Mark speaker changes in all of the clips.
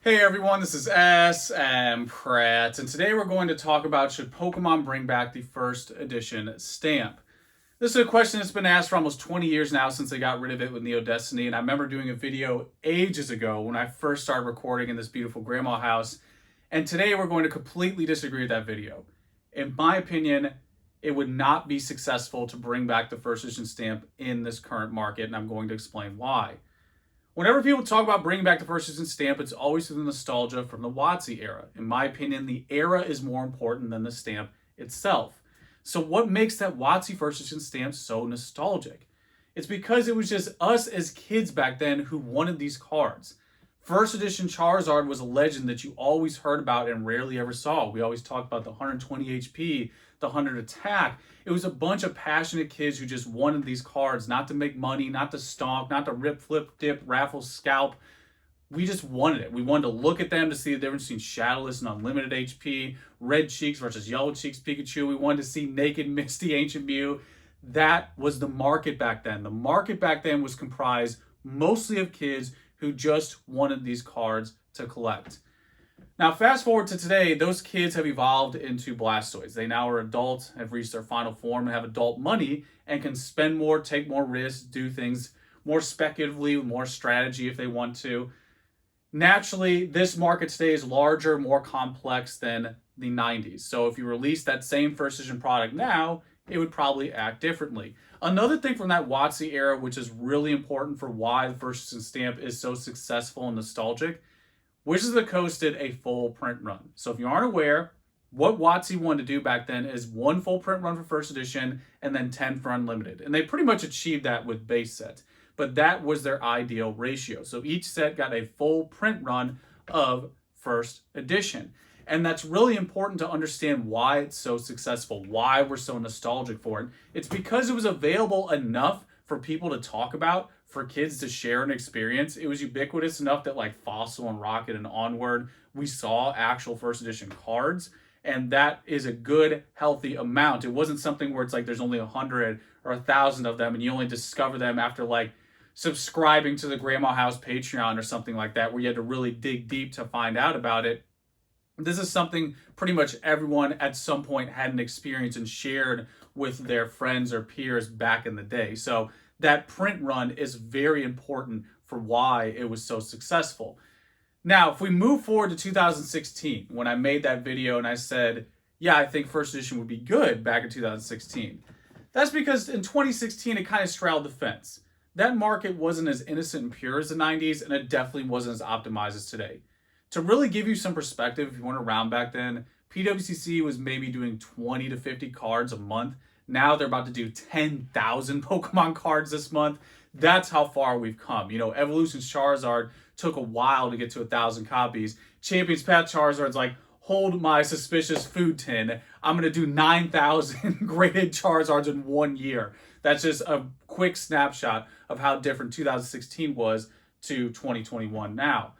Speaker 1: Hey everyone, this is smpratte, and today we're going to talk about should Pokemon bring back the first edition stamp. This is a question that's been asked for almost 20 years now since they got rid of it with Neo Destiny, and I remember doing a video ages ago when I first started recording in this beautiful grandma house, and today we're going to completely disagree with that video. In my opinion, it would not be successful to bring back the first edition stamp in this current market, and I'm going to explain why. Whenever people talk about bringing back the first edition stamp, it's always with the nostalgia from the WotC era. In my opinion, the era is more important than the stamp itself. So what makes that WotC first edition stamp so nostalgic? It's because it was just us as kids back then who wanted these cards. First edition Charizard was a legend that you always heard about and rarely ever saw. We always talked about the 120 HP, the 100 attack. It was a bunch of passionate kids who just wanted these cards, not to make money, not to stomp, not to rip, flip, dip, raffle, scalp. We just wanted it. We wanted to look at them to see the difference between Shadowless and Unlimited HP, Red Cheeks versus Yellow Cheeks Pikachu. We wanted to see Naked Misty Ancient Mew. That was the market back then. The market back then was comprised mostly of kids who just wanted these cards to collect. Now, fast forward to today, those kids have evolved into Blastoids. They now are adults, have reached their final form, and have adult money, and can spend more, take more risks, do things more speculatively, with more strategy if they want to. Naturally, this market today is larger, more complex than the 90s. So if you release that same first edition product now, it would probably act differently. Another thing from that WotC era, which is really important for why the first edition stamp is so successful and nostalgic, Wizards of the Coast did a full print run. So if you aren't aware, what WotC wanted to do back then is one full print run for first edition and then 10 for unlimited. And they pretty much achieved that with base sets. But that was their ideal ratio. So each set got a full print run of first edition. And that's really important to understand why it's so successful, why we're so nostalgic for it. It's because it was available enough for people to talk about, for kids to share an experience. It was ubiquitous enough that like Fossil and Rocket and Onward, we saw actual first edition cards. And that is a good, healthy amount. It wasn't something where it's like there's only 100 or 1,000 of them and you only discover them after like subscribing to the Grandma House Patreon or something like that, where you had to really dig deep to find out about it. This is something pretty much everyone at some point had an experience and shared with their friends or peers back in the day. So that print run is very important for why it was so successful. Now, if we move forward to 2016, when I made that video and I said, yeah, I think first edition would be good back in 2016. That's because in 2016, it kind of straddled the fence. That market wasn't as innocent and pure as the 90s, and it definitely wasn't as optimized as today. To really give you some perspective, if you weren't around back then, PWCC was maybe doing 20 to 50 cards a month. Now they're about to do 10,000 Pokemon cards this month. That's how far we've come. You know, Evolution's Charizard took a while to get to 1,000 copies. Champion's Path Charizard's like, hold my suspicious food tin. I'm going to do 9,000 graded Charizards in 1 year. That's just a quick snapshot of how different 2016 was to 2021 now.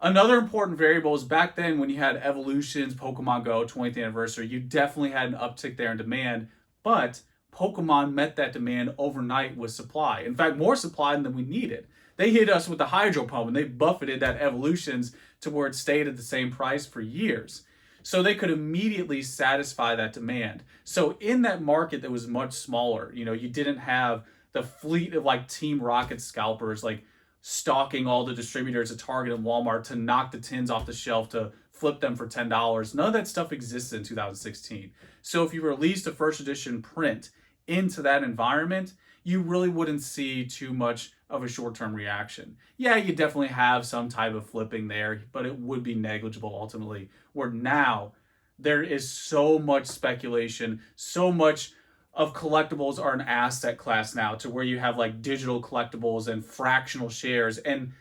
Speaker 1: Another important variable is back then when you had Evolutions, Pokemon Go, 20th anniversary, you definitely had an uptick there in demand, but Pokemon met that demand overnight with supply. In fact, more supply than we needed. They hit us with the Hydro Pump and they buffeted that Evolutions to where it stayed at the same price for years. So they could immediately satisfy that demand. So in that market that was much smaller, you know, you didn't have the fleet of like Team Rocket scalpers, like stalking all the distributors at Target and Walmart to knock the tins off the shelf to flip them for $10. None of that stuff existed in 2016. So if you released a first edition print into that environment, you really wouldn't see too much of a short-term reaction. Yeah, you definitely have some type of flipping there, but it would be negligible ultimately. Where now there is so much speculation, so much of collectibles are an asset class now, to where you have like digital collectibles and fractional shares and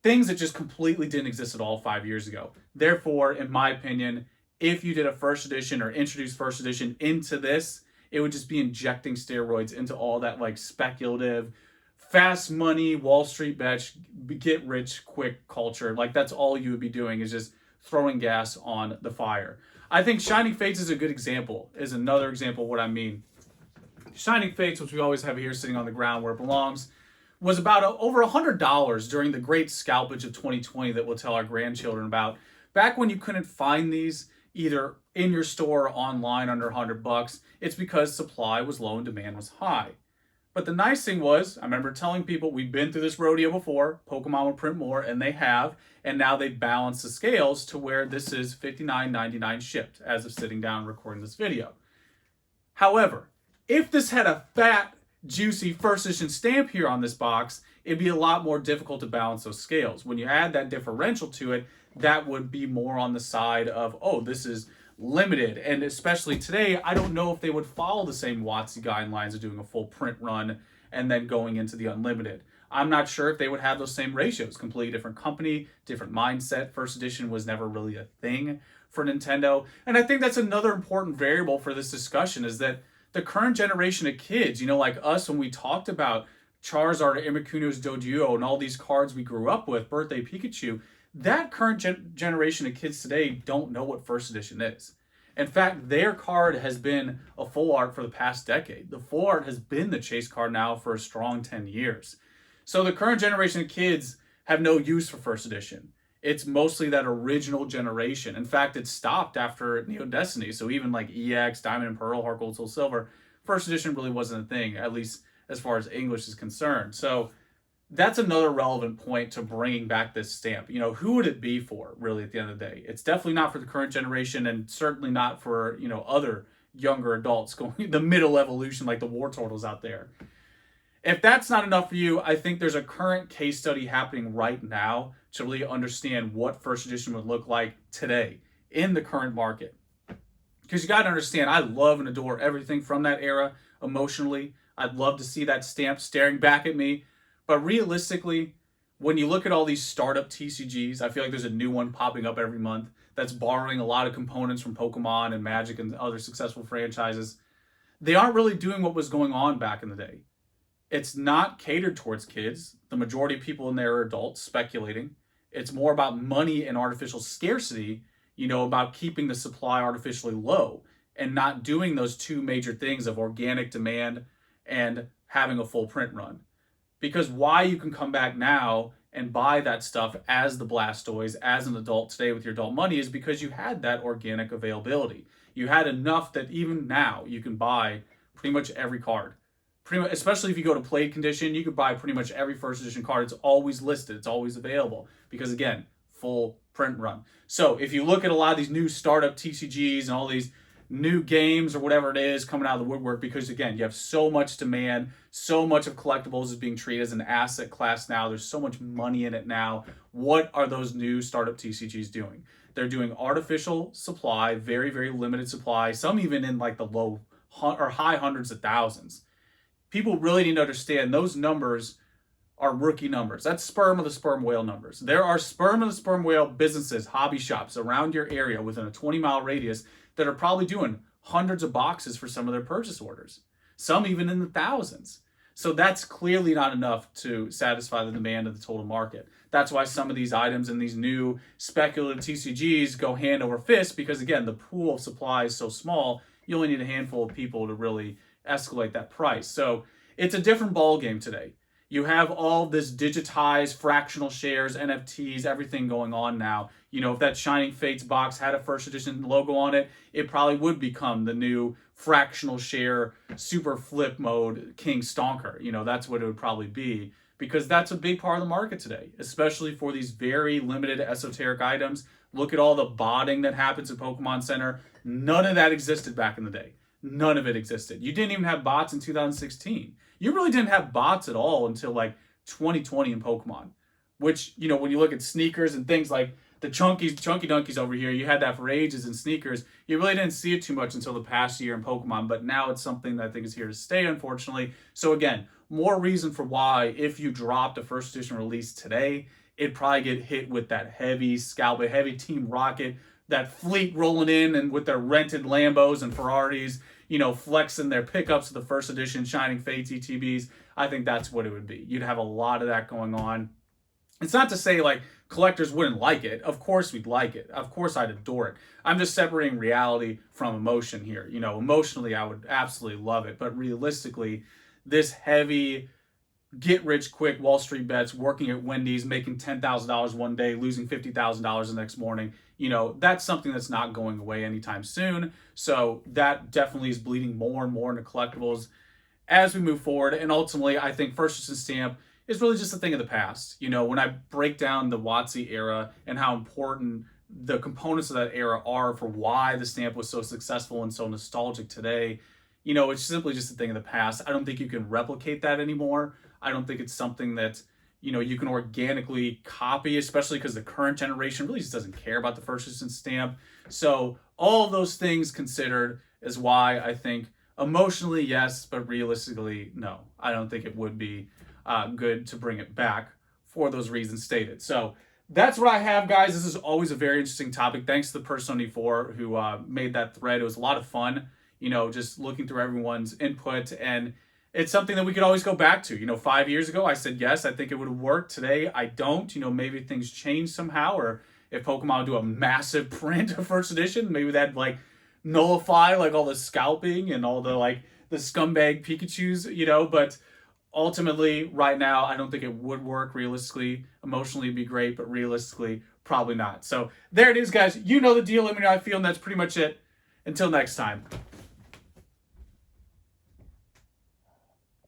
Speaker 1: things that just completely didn't exist at all 5 years ago. Therefore, in my opinion, if you did a first edition or introduced first edition into this, it would just be injecting steroids into all that like speculative, fast money, Wall Street bet, get rich quick culture. Like that's all you would be doing, is just throwing gas on the fire. I think Shining Fates is a good example, is another example of what I mean. Shining Fates, which we always have here sitting on the ground where it belongs, was about over $100 during the great scalpage of 2020 that we'll tell our grandchildren about. Back when you couldn't find these either in your store or online under $100, it's because supply was low and demand was high. But the nice thing was, I remember telling people we've been through this rodeo before, Pokemon will print more, and they have, and now they've balanced the scales to where this is $59.99 shipped as of sitting down and recording this video. However, if this had a fat, juicy first edition stamp here on this box, it'd be a lot more difficult to balance those scales. When you add that differential to it, that would be more on the side of, oh, this is limited. And especially today, I don't know if they would follow the same WotC guidelines of doing a full print run and then going into the unlimited. I'm not sure if they would have those same ratios. Completely different company, different mindset. First edition was never really a thing for Nintendo. And I think that's another important variable for this discussion is that the current generation of kids, like us when we talked about Charizard, Imikuno's Doduo, and all these cards we grew up with, Birthday Pikachu, that current generation of kids today don't know what first edition is. In fact, their card has been a full art for the past decade. The full art has been the chase card now for a strong 10 years. So the current generation of kids have no use for first edition. It's mostly that original generation. In fact, it stopped after Neo Destiny. So even like EX, Diamond and Pearl, Heart Gold, Soul Silver, first edition really wasn't a thing, at least as far as English is concerned. So that's another relevant point to bringing back this stamp. Who would it be for, really, at the end of the day? It's definitely not for the current generation and certainly not for, other younger adults going the middle evolution like the War Turtles out there. If that's not enough for you, I think there's a current case study happening right now to really understand what first edition would look like today in the current market. Because you got to understand, I love and adore everything from that era emotionally. I'd love to see that stamp staring back at me. But realistically, when you look at all these startup TCGs, I feel like there's a new one popping up every month that's borrowing a lot of components from Pokemon and Magic and other successful franchises. They aren't really doing what was going on back in the day. It's not catered towards kids. The majority of people in there are adults speculating. It's more about money and artificial scarcity, about keeping the supply artificially low and not doing those two major things of organic demand and having a full print run. Because why you can come back now and buy that stuff as the Blastoise, as an adult today with your adult money is because you had that organic availability. You had enough that even now you can buy pretty much every card. Especially if you go to played condition, you could buy pretty much every first edition card. It's always listed. It's always available because, again, full print run. So if you look at a lot of these new startup TCGs and all these new games or whatever it is coming out of the woodwork, because, again, you have so much demand, so much of collectibles is being treated as an asset class now. There's so much money in it now. What are those new startup TCGs doing? They're doing artificial supply, very, very limited supply, some even in like the low or high hundreds of thousands. People really need to understand those numbers are rookie numbers. That's sperm of the sperm whale numbers. There are sperm of the sperm whale businesses, hobby shops around your area within a 20-mile radius that are probably doing hundreds of boxes for some of their purchase orders, some even in the thousands. So that's clearly not enough to satisfy the demand of the total market. That's why some of these items in these new speculative TCGs go hand over fist because, again, the pool of supply is so small, you only need a handful of people to really escalate that price. So it's a different ball game today. You have all this digitized fractional shares, NFTs, everything going on now. If that Shining Fates box had a first edition logo on it, it probably would become the new fractional share super flip mode King Stonker. That's what it would probably be because that's a big part of the market today, especially for these very limited esoteric items. Look at all the botting that happens at Pokemon Center. None of that existed back in the day. None of it existed. You didn't even have bots in 2016. You really didn't have bots at all until like 2020 in Pokemon, which, when you look at sneakers and things like the chunky dunkies over here, you had that for ages in sneakers. You really didn't see it too much until the past year in Pokemon, but now it's something that I think is here to stay, unfortunately. So again, more reason for why if you dropped a first edition release today, it'd probably get hit with that heavy scalp, a heavy Team Rocket, that fleet rolling in and with their rented Lambos and Ferraris, flexing their pickups of the first edition Shining Fates ETBs. I think that's what it would be. You'd have a lot of that going on. It's not to say like collectors wouldn't like it. Of course we'd like it. Of course I'd adore it. I'm just separating reality from emotion here. Emotionally I would absolutely love it. But realistically, this heavy get rich quick Wall Street bets, working at Wendy's, making $10,000 one day, losing $50,000 the next morning. That's something that's not going away anytime soon. So that definitely is bleeding more and more into collectibles as we move forward. And ultimately, I think first edition stamp is really just a thing of the past. When I break down the WotC era and how important the components of that era are for why the stamp was so successful and so nostalgic today, it's simply just a thing of the past. I don't think you can replicate that anymore. I don't think it's something that, you can organically copy, especially because the current generation really just doesn't care about the first edition stamp. So all of those things considered is why I think emotionally, yes, but realistically, no. I don't think it would be good to bring it back for those reasons stated. So that's what I have, guys. This is always a very interesting topic. Thanks to the person 74 who made that thread. It was a lot of fun, just looking through everyone's input. And it's something that we could always go back to. 5 years ago, I said, yes, I think it would have worked. Today, I don't. Maybe things change somehow, or if Pokemon would do a massive print of first edition, maybe that'd nullify all the scalping and all the the scumbag Pikachus, but ultimately right now I don't think it would work. Realistically, emotionally it'd be great, but realistically probably not. So there it is, guys. You know the deal. Let me know how I feel, and that's pretty much it. Until next time.